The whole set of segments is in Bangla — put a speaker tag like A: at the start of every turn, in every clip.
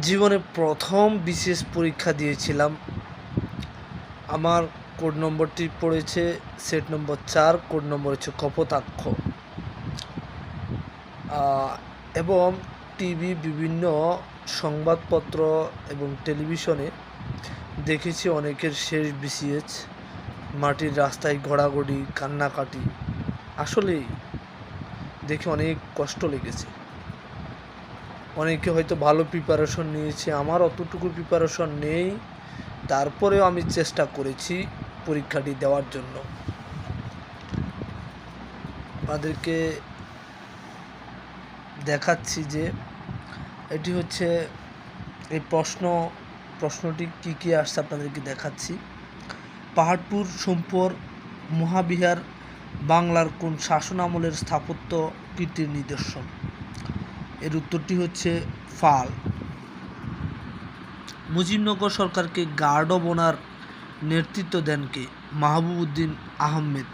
A: জীবনে প্রথম বিশেষ পরীক্ষা দিয়েছিলাম। আমার কোড নম্বরটি পড়েছে সেট নম্বর 4, কোড নম্বর হচ্ছে কপোতাক্ষ। এবং টিভি, বিভিন্ন সংবাদপত্র এবং টেলিভিশনে দেখেছি অনেকের শেষ বিসিএস, মাটির রাস্তায় ঘোরাঘুরি, কান্নাকাটি। আসলেই দেখে অনেক কষ্ট লেগেছে। অনেকে হয়তো ভালো প্রিপারেশন নিয়েছে, আমার অতটুকু প্রিপারেশন নেই, তারপরেও আমি চেষ্টা করেছি পরীক্ষাটি দেওয়ার জন্য। আপনাদেরকে দেখাচ্ছি যে এটি হচ্ছে এই প্রশ্নটি কী কী আসছে আপনাদেরকে দেখাচ্ছি। পাহাড়পুর সোমপুর মহাবিহার বাংলার কোন শাসন আমলের স্থাপত্য কীর্তির নিদর্শন? এর উত্তরটি হচ্ছে ফাল। মুজিবনগর সরকারকে গার্ড অব অনার নেতৃত্ব দেন কে? মাহবুব উদ্দিন আহমেদ।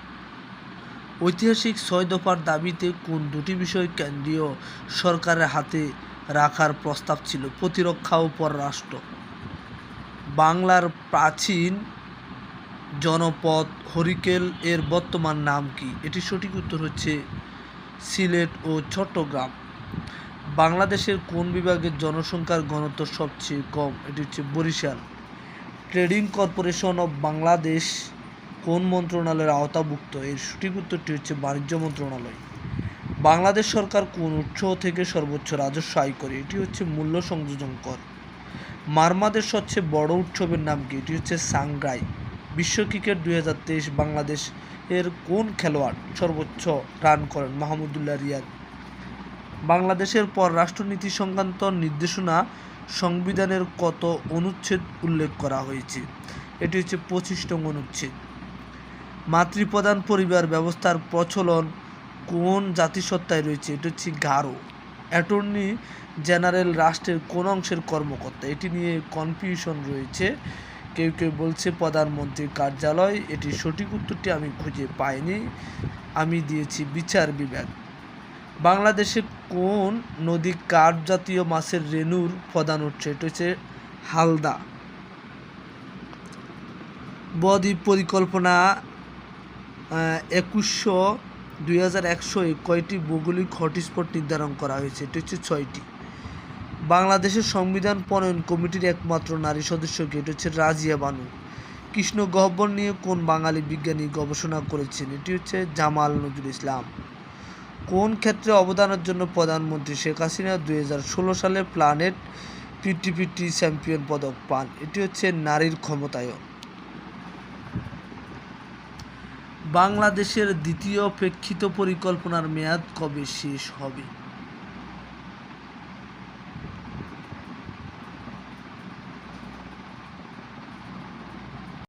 A: ঐতিহাসিক 6 দফার দাবিতে কোন দুটি বিষয় কেন্দ্রীয় সরকারের হাতে রাখার প্রস্তাব ছিল? প্রতিরক্ষা ও পররাষ্ট্র। বাংলার প্রাচীন জনপদ হরিকেল এর বর্তমান নাম কি? এটির সঠিক উত্তর হচ্ছে সিলেট ও চট্টগ্রাম। বাংলাদেশের কোন বিভাগের জনসংখ্যার ঘনত্ব সবচেয়ে কম? এটি হচ্ছে Barishal. Trading corporation of Bangladesh কোন মন্ত্রণালয়ের আওতাভুক্ত? এর সঠিক উত্তরটি হচ্ছে বাণিজ্য মন্ত্রণালয়। বাংলাদেশ সরকার কোন উৎস থেকে সর্বোচ্চ রাজস্ব আয় করে? এটি হচ্ছে মূল্য সংযোজন কর। মারমাদের সবচেয়ে বড় উৎসবের নাম কি? এটি হচ্ছে সাংগ্রাই। বিশ্ব ক্রিকেট 2023 বাংলাদেশ এর কোন খেলোয়াড় সর্বোচ্চ রান করেন? মাহমুদুল্লাহ রিয়াদ। বাংলাদেশের পররাষ্ট্রনীতি সংক্রান্ত নির্দেশনা সংবিধানের কত অনুচ্ছেদ উল্লেখ করা হয়েছে? এটি হচ্ছে 25নং অনুচ্ছেদ। মাতৃপ্রধান পরিবার ব্যবস্থার প্রচলন কোন জাতিসত্তায় রয়েছে? এটি হচ্ছে গারো। অ্যাটর্নি জেনারেল রাষ্ট্রের কোন অংশের কর্মকর্তা? এটি নিয়ে কনফিউশন রয়েছে, কেউ কেউ বলছে প্রধানমন্ত্রীর কার্যালয়। এটির সঠিক উত্তরটি আমি খুঁজে পাইনি, আমি দিয়েছি বিচার বিভাগ। বাংলাদেশে কোন নদী কার্প জাতীয় মাছের রেণুর প্রধান উৎস? এটা হচ্ছে হালদা। বদ্বীপ পরিকল্পনা 2100 কয়টি ভৌগোলিক হটস্পট নির্ধারণ করা হয়েছে? এটি হচ্ছে 6টি। বাংলাদেশের সংবিধান প্রণয়ন কমিটির একমাত্র নারী সদস্য কে? এটি হচ্ছে রাজিয়া বানু। কৃষ্ণ গহ্বর নিয়ে কোন বাঙালি বিজ্ঞানী গবেষণা করেছেন? এটি হচ্ছে জামাল নজরুল ইসলাম। কোন ক্ষেত্রে অবদানের জন্য প্রধানমন্ত্রী শেখ হাসিনা 2016 সালে প্ল্যানেট 50-50 চ্যাম্পিয়ন পদক পান? এটি হচ্ছে নারীর ক্ষমতায়ন। বাংলাদেশের দ্বিতীয় প্রেক্ষিত পরিকল্পনার মেয়াদ কবে শেষ হবে?